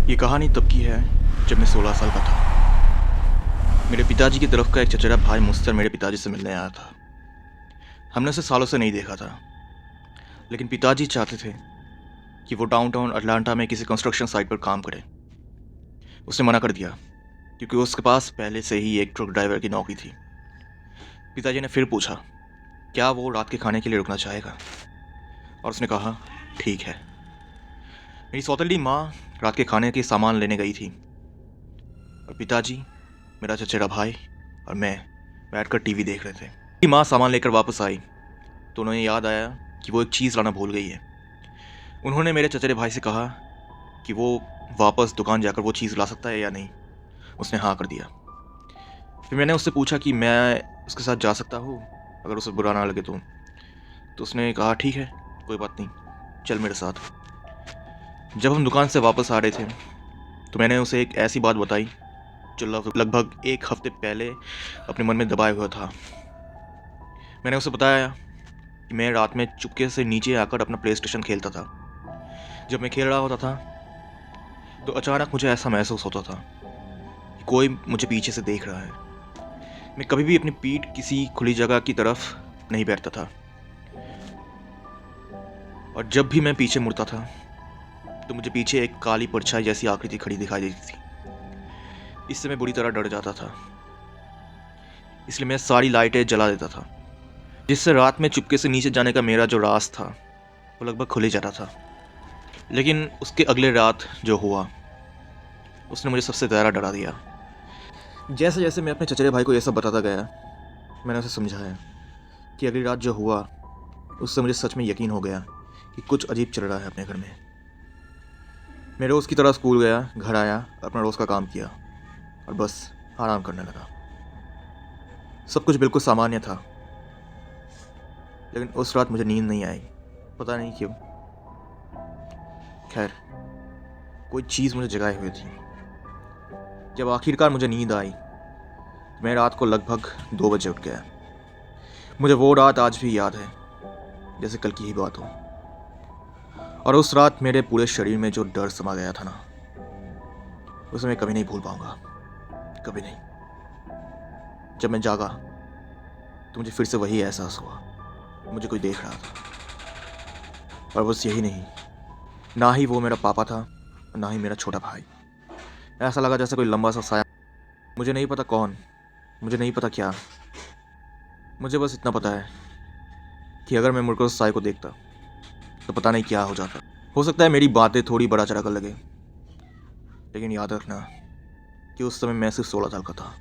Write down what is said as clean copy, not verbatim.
ये कहानी तब की है जब मैं 16 साल का था। मेरे पिताजी की तरफ का एक चचेरा भाई मुझसे मेरे पिताजी से मिलने आया था। हमने उसे सालों से नहीं देखा था, लेकिन पिताजी चाहते थे कि वो डाउनटाउन अटलांटा में किसी कंस्ट्रक्शन साइट पर काम करे। उसने मना कर दिया क्योंकि उसके पास पहले से ही एक ट्रक ड्राइवर की नौकरी थी। पिताजी ने फिर पूछा क्या वो रात के खाने के लिए रुकना चाहेगा, और उसने कहा ठीक है। मेरी सौतेली माँ रात के खाने के सामान लेने गई थी और पिताजी, मेरा चचेरा भाई और मैं बैठकर टीवी देख रहे थे। मेरी माँ सामान लेकर वापस आई तो उन्हें याद आया कि वो एक चीज़ लाना भूल गई है। उन्होंने मेरे चचेरे भाई से कहा कि वो वापस दुकान जाकर वो चीज़ ला सकता है या नहीं। उसने हाँ कर दिया। फिर मैंने उससे पूछा कि मैं उसके साथ जा सकता हूँ अगर उसे बुरा ना लगे तो उसने कहा ठीक है, कोई बात नहीं, चल मेरे साथ। जब हम दुकान से वापस आ रहे थे तो मैंने उसे एक ऐसी बात बताई जो लगभग एक हफ्ते पहले अपने मन में दबाए हुआ था। मैंने उसे बताया कि मैं रात में चुपके से नीचे आकर अपना प्ले स्टेशन खेलता था। जब मैं खेल रहा होता था तो अचानक मुझे ऐसा महसूस होता था कि कोई मुझे पीछे से देख रहा है। मैं कभी भी अपनी पीठ किसी खुली जगह की तरफ नहीं बैठता था, और जब भी मैं पीछे मुड़ता था तो मुझे पीछे एक काली परछाई जैसी आकृति खड़ी दिखाई देती थी। इससे मैं बुरी तरह डर जाता था, इसलिए मैं सारी लाइटें जला देता था, जिससे रात में चुपके से नीचे जाने का मेरा जो रास्ता था वो लगभग खुल ही जाता था। लेकिन उसके अगले रात जो हुआ उसने मुझे सबसे ज़्यादा डरा दिया। जैसे जैसे मैं अपने चचेरे भाई को यह सब बताता गया, मैंने उसे समझाया कि अगली रात जो हुआ उससे मुझे सच में यकीन हो गया कि कुछ अजीब चल रहा है अपने घर में। मैं रोज़ की तरह स्कूल गया, घर आया, अपना रोज़ का काम किया और बस आराम करने लगा। सब कुछ बिल्कुल सामान्य था, लेकिन उस रात मुझे नींद नहीं आई, पता नहीं क्यों। खैर, कोई चीज़ मुझे जगाए हुए थी। जब आखिरकार मुझे नींद आई तो मैं रात को लगभग 2 बजे उठ गया। मुझे वो रात आज भी याद है जैसे कल की ही बात हो। और उस रात मेरे पूरे शरीर में जो डर समा गया था ना, उसे मैं कभी नहीं भूल पाऊंगा, कभी नहीं। जब मैं जागा तो मुझे फिर से वही एहसास हुआ, मुझे कोई देख रहा था। और बस यही नहीं, ना ही वो मेरा पापा था और ना ही मेरा छोटा भाई। ऐसा लगा जैसे कोई लंबा सा साया, मुझे नहीं पता कौन, मुझे नहीं पता क्या। मुझे बस इतना पता है कि अगर मैं मुड़कर उस साय को देखता तो पता नहीं क्या हो जाता। हो सकता है मेरी बातें थोड़ी बड़ा चढ़ा कर लगे, लेकिन याद रखना कि उस समय मैं सिर्फ 16 साल का था।